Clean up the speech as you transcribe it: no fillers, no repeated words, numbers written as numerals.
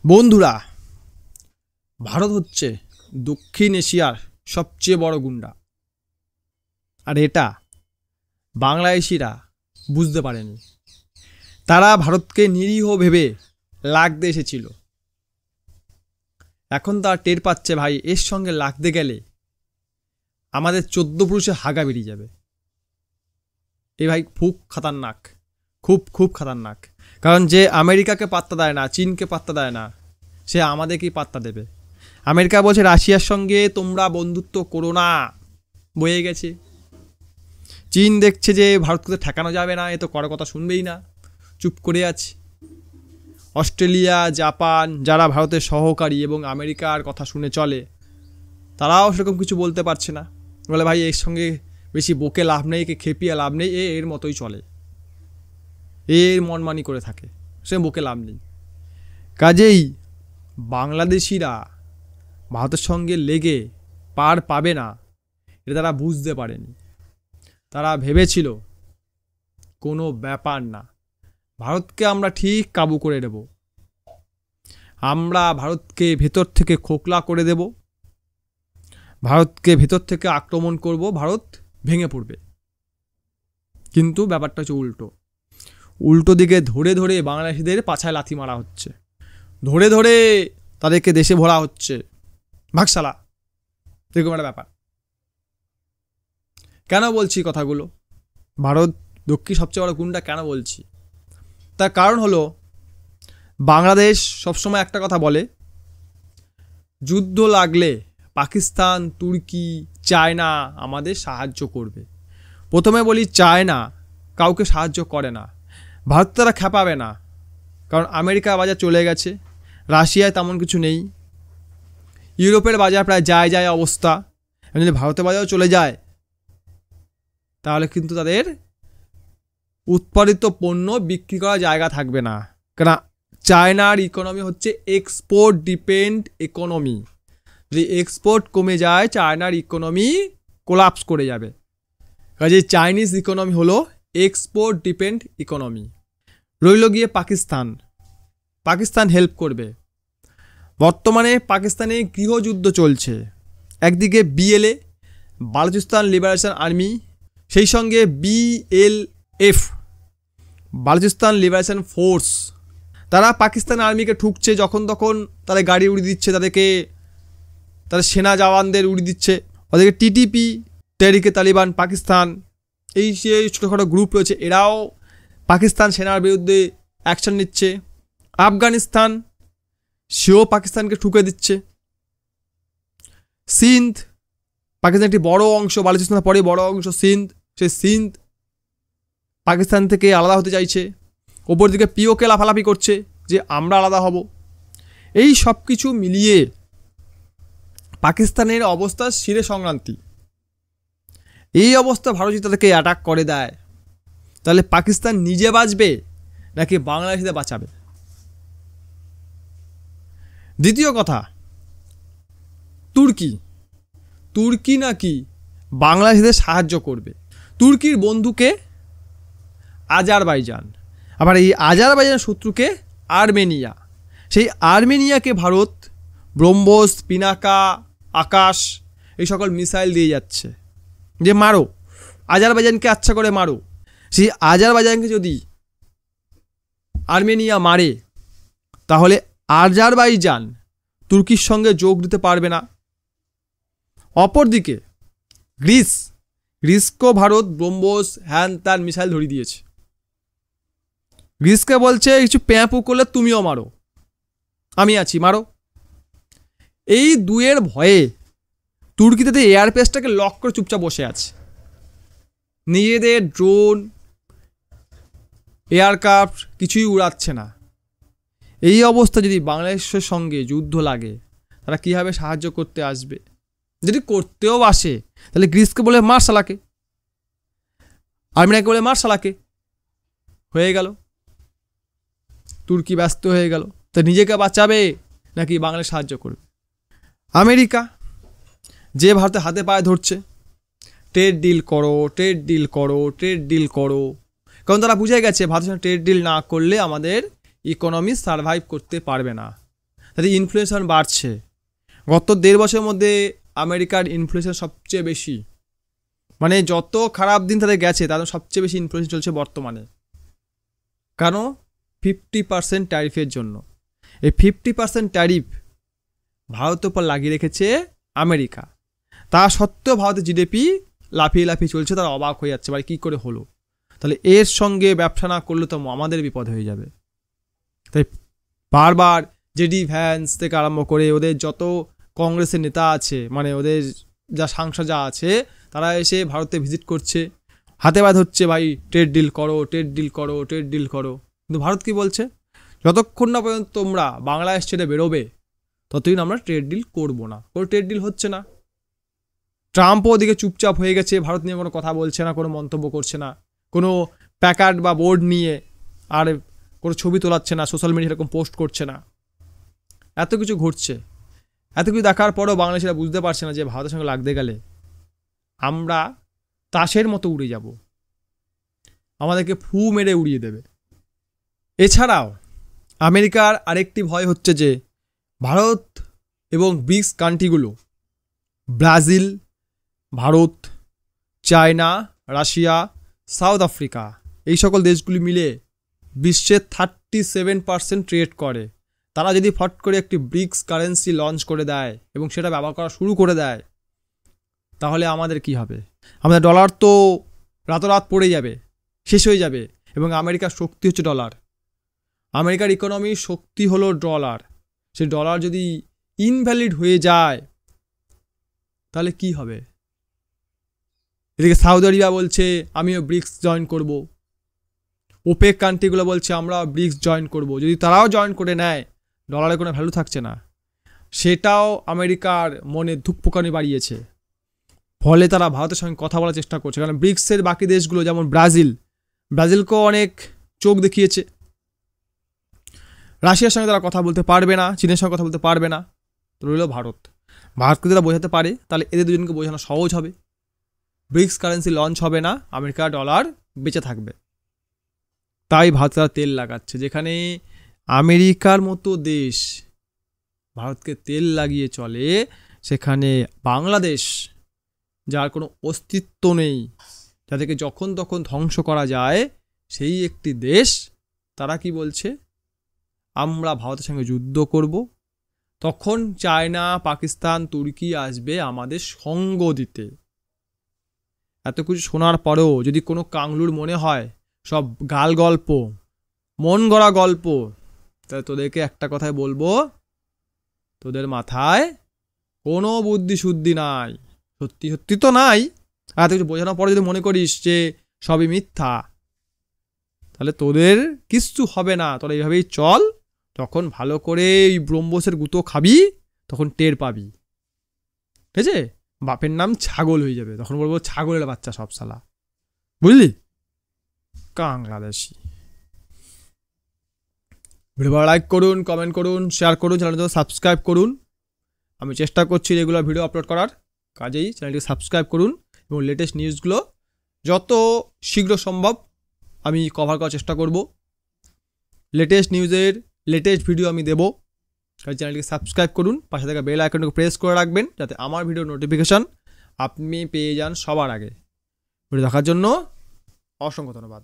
বন্ধুরা, ভারত হচ্ছে দক্ষিণ এশিয়ার সবচেয়ে বড় গুন্ডা। আর এটা বাংলাদেশিরা বুঝতে পারেনি। তারা ভারতকে নিরীহ ভেবে লাগতে এসেছিল। এখন তারা টের পাচ্ছে ভাই, এর সঙ্গে লাগতে গেলে আমাদের 14 পুরুষে হাগা বেরিয়ে যাবে। এই ভাই খুব খাতারনাক, খুব খাতারনাক। কারণ যে আমেরিকাকে পাত্তা দেয় না, চীনকে পাত্তা দেয় না, সে আমাদেরকেই পাত্তা দেবে। আমেরিকা বলছে রাশিয়ার সঙ্গে তোমরা বন্ধুত্ব করো না, বয়ে গেছে। চীন দেখছে যে ভারতকে ঠেকানো যাবে না, এ তো করার কথা শুনবেই না, চুপ করে আছে। অস্ট্রেলিয়া, জাপান, যারা ভারতের সহকারী এবং আমেরিকার কথা শুনে চলে, তারাও সেরকম কিছু বলতে পারছে না। বলে ভাই এর সঙ্গে বেশি বকে লাভ নেই, একে খেপিয়ে লাভ নেই, এর মতোই চলে, এর মনমানি করে থাকে, সে বকে লাভ নেই। কাজেই বাংলাদেশিরা ভারতের সঙ্গে লেগে পার পাবে না, এটা তারা বুঝতে পারেনি। তারা ভেবেছিল কোনো ব্যাপার না, ভারতকে আমরা ঠিক কাবু করে দেব, আমরা ভারতকে ভেতর থেকে খোকলা করে দেব, ভারতকে ভেতর থেকে আক্রমণ করব, ভারত ভেঙে পড়বে। কিন্তু ব্যাপারটা হচ্ছে উল্টো দিকে ধরে ধরে বাংলাদেশিদের পাছায় লাথি মারা হচ্ছে, ধরে ধরে তাদেরকে দেশে ভরা হচ্ছে, ভাগশালা, এরকম একটা ব্যাপার। কেন বলছি কথাগুলো? ভারত দক্ষিণ সবচেয়ে বড় গুন্ডা কেন বলছি? তার কারণ হলো, বাংলাদেশ সবসময় একটা কথা বলে, যুদ্ধ লাগলে পাকিস্তান, তুর্কি, চায়না আমাদের সাহায্য করবে। প্রথমে বলি, চায়না কাউকে সাহায্য করে না, ভারত তারা খেপাবে না, কারণ আমেরিকার বাজার চলে গেছে, রাশিয়ায় তেমন কিছু নেই, ইউরোপের বাজার প্রায় যায় অবস্থা। যদি ভারতের বাজারও চলে যায়, তাহলে কিন্তু তাদের উৎপাদিত পণ্য বিক্রি করার জায়গা থাকবে না। কেন? চায়নার ইকোনমি হচ্ছে এক্সপোর্ট ডিপেন্ড ইকোনমি। যদি এক্সপোর্ট কমে যায়, চায়নার ইকোনমি কোলাপস করে যাবে। কাজে চাইনিজ ইকোনমি হলো এক্সপোর্ট ডিপেন্ড ইকোনমি। রইল গিয়ে পাকিস্তান হেল্প করবে। বর্তমানে পাকিস্তানে গৃহযুদ্ধ চলছে। একদিকে বিএলএ, বালুচিস্তান লিবারেশন আর্মি, সেই সঙ্গে BLF, বালুচিস্তান লিবারেশন ফোর্স, তারা পাকিস্তান আর্মিকে ঠুকছে, যখন তখন তাদের গাড়ি উড়িয়ে দিচ্ছে, তাদের সেনা জওয়ানদের উড়িয়ে দিচ্ছে। ওদেরকে TTP, তেহরিকে তালিবান পাকিস্তান, এই যে ছোটোখাটো গ্রুপ রয়েছে, এরাও পাকিস্তান সেনার বিরুদ্ধে অ্যাকশন নিচ্ছে। আফগানিস্তান, সেও পাকিস্তানকে ঠুকে দিচ্ছে। সিন্ধ, পাকিস্তান একটি বড় অংশ, বালুচিস্তানের পরে বড় অংশ সিন্ধ, সেই সিন্ধ পাকিস্তান থেকে আলাদা হতে চাইছে। ওপর দিকে POK লাফালাফি করছে যে আমরা আলাদা হব। এই সব কিছু মিলিয়ে পাকিস্তানের অবস্থা শিরে সংক্রান্তি। এই অবস্থা ভারত যদি তাদেরকে অ্যাটাক করে দেয়, তাহলে পাকিস্তান নিজে বাঁচবে নাকি বাংলাদেশিদের বাঁচাবে? দ্বিতীয় কথা, তুর্কি নাকি বাংলাদেশিদের সাহায্য করবে। তুর্কির বন্ধুকে আজারবাইজান, আবার এই আজারবাইজান শত্রুকে আর্মেনিয়া। সেই আর্মেনিয়াকে ভারত ব্রহ্মোস, পিনাকা, আকাশ এই সকল মিসাইল দিয়ে যাচ্ছে যে মারো, আজারবাইজানকে আচ্ছা করে মারো। সেই আজারবাইজানকে যদি আর্মেনিয়া মারে, তাহলে আজারবাইজান তুর্কির সঙ্গে যোগ দিতে পারবে না। অপরদিকে গ্রিসকেও ভারত ব্রহ্মোস হ্যান ত্যান মিসাইল ধরিয়ে দিয়েছে। গ্রিসকে বলছে কিছু প্যাঁপু করলে তুমিও মারো, আমি আছি, মারো। এই দুয়ের ভয়ে তুর্কি তাদের এয়ারপেসটাকে লক করে চুপচাপ বসে আছে, নিজেদের ড্রোন, এয়ারক্রাফট কিছুই উড়াচ্ছে না। এই অবস্থা যদি বাংলাদেশের সঙ্গে যুদ্ধ লাগে, তারা কীভাবে সাহায্য করতে আসবে? যদি করতেও আসে, তাহলে গ্রিসকে বলে মার শালাকে, আর্মেনিয়াকে বলে মার শালাকে, হয়ে গেল, তুর্কি ব্যস্ত হয়ে গেল। তা নিজেকে বাঁচাবে নাকি বাংলাদেশ সাহায্য করবে? আমেরিকা যে ভারতে হাতে পায়ে ধরছে, ট্রেড ডিল করো, কারণ তারা বুঝে গেছে ভারতের সঙ্গে ট্রেড ডিল না করলে আমাদের ইকোনমি সারভাইভ করতে পারবে না। তাদের ইনফ্লেশন বাড়ছে। গত 1.5 বছরের মধ্যে আমেরিকার ইনফ্লেশন সবচেয়ে বেশি, মানে যত খারাপ দিন তাদের গেছে তাদের সবচেয়ে বেশি ইনফ্লেশন চলছে বর্তমানে। কেন? 50% ট্যারিফের জন্য। এই 50% ট্যারিফ ভারতের উপর লাগিয়ে রেখেছে আমেরিকা। তা সত্ত্বেও ভারতের জিডিপি লাফিয়ে লাফিয়ে চলছে, তারা অবাক হয়ে যাচ্ছে ভাই কী করে হলো। তাহলে এর সঙ্গে ব্যবসা না করলে তো আমাদের বিপদ হয়ে যাবে। তাই বারবার জেডি ভ্যান্স থেকে আরম্ভ করে ওদের যত কংগ্রেসের নেতা আছে, মানে ওদের যা সাংসদ যা আছে, তারা এসে ভারতে ভিজিট করছে, হাতে বাদ হচ্ছে ভাই ট্রেড ডিল করো, ট্রেড ডিল করো, ট্রেড ডিল করো। কিন্তু ভারত কি বলছে? যতক্ষণ না পর্যন্ত তোমরা বাংলাদেশ ছেড়ে বেরোবে ততদিন আমরা ট্রেড ডিল করবো না। কোনো ট্রেড ডিল হচ্ছে না। ট্রাম্পও ওদিকে চুপচাপ হয়ে গেছে, ভারত নিয়ে কোনো কথা বলছে না, কোনো মন্তব্য করছে না, কোনো প্যাকার্ড বা বোর্ড নিয়ে আর কোনো ছবি তোলাচ্ছে না, সোশ্যাল মিডিয়া এরকম পোস্ট করছে না। এত কিছু ঘটছে। এত কিছু দেখার পরেও বাংলাদেশিরা বুঝতে পারছে না যে ভারতের সঙ্গে লাগতে গেলে আমরা তাসের মতো উড়ে যাব, আমাদেরকে ফু মেরে উড়িয়ে দেবে। এছাড়াও আমেরিকার আরেকটি ভয় হচ্ছে যে ভারত এবং ব্রিক্স কান্ট্রিগুলো, Brazil, Bharat, China, Russia, South Africa, এই সকল দেশগুলি মিলে বিশ্বের 37% ট্রেড করে। তারা যদি ফট করে একটি ব্রিক্স কারেন্সি লঞ্চ করে দেয় এবং সেটা ব্যবহার করা শুরু করে দেয়, তাহলে আমাদের কি হবে? আমাদের ডলার তো রাতারাত পড়ে যাবে, শেষ হয়ে যাবে। এবং আমেরিকার শক্তি হচ্ছে ডলার। আমেরিকার ইকোনমির শক্তি হলো ডলার। সেই ডলার যদি ইনভ্যালিড হয়ে যায় তাহলে কি হবে? এদিকে সৌদি আরব বলছে আমিও ব্রিক্স জয়েন করব, ওপেক কান্ট্রিগুলো বলছে আমরা ব্রিক্স জয়েন করব। যদি তারাও জয়েন করে নেয়, ডলারের কোনো ভ্যালু থাকছে না। সেটাও আমেরিকার মনে ধুকপুকানি বাড়িয়েছে। ফলে তারা ভারতের সঙ্গে কথা বলার চেষ্টা করছে। কারণ ব্রিক্সের বাকি দেশগুলো যেমন ব্রাজিলকেও অনেক চোখ দেখিয়েছে। রাশিয়ার সঙ্গে তারা কথা বলতে পারবে না, চীনের সঙ্গে কথা বলতে পারবে না। তো রইল ভারতকে তারা বোঝাতে পারে, তাহলে এদের দুজনকে বোঝানো সহজ হবে। ব্রিক্স কারেন্সি লঞ্চ হবে না, আমেরিকার ডলার বেঁচে থাকবে। তাই ভারত তারা তেল লাগাচ্ছে। যেখানে আমেরিকার মতো দেশ ভারতকে তেল লাগিয়ে চলে, সেখানে বাংলাদেশ, যার কোনো অস্তিত্ব নেই, যাদেরকে যখন তখন ধ্বংস করা যায়, সেই একটি দেশ, তারা কি বলছে? আমরা ভারতের সঙ্গে যুদ্ধ করব। তখন চায়না, পাকিস্তান, তুর্কি আসবে আমাদের সঙ্গ দিতে। এত কিছু শোনার পরেও যদি কোনো কাংলুর মনে হয় সব গাল গল্প, মন গড়া গল্প, তাহলে তোদেরকে একটা কথাই বলবো, তোদের মাথায় কোনো বুদ্ধি শুদ্ধি নাই। সত্যি সত্যি তো নাই। আর এত কিছু বোঝানোর পরে যদি মনে করিস যে সবই মিথ্যা, তাহলে তোদের কিচ্ছু হবে না। তোরা এইভাবেই চল, তখন ভালো করে এই ব্রহ্মসের গুঁতো খাবি, তখন টের পাবি। ঠিক আছে? বাপের নাম ছাগল হয়ে যাবে, তখন বলবো ছাগলের বাচ্চা সব শালা। বুঝলি? বাংলাদেশি। ভিডিও লাইক করুন, কমেন্ট করুন, শেয়ার করুন, চ্যানেলটি সাবস্ক্রাইব করুন। আমি চেষ্টা করছি রেগুলার ভিডিও আপলোড করার, কাজেই চ্যানেলটি সাবস্ক্রাইব করুন এবং লেটেস্ট নিউজগুলো যত শীঘ্র সম্ভব আমি কভার করার চেষ্টা করব। লেটেস্ট নিউজের লেটেস্ট ভিডিও আমি দেবো। তাই চ্যানেলটিকে সাবস্ক্রাইব করুন, পাশে থাকা বেল আইকনটাকে প্রেস করে রাখবেন যাতে আমার ভিডিওর নোটিফিকেশান আপনি পেয়ে যান সবার আগে। ভিডিও দেখার জন্য অসংখ্য ধন্যবাদ।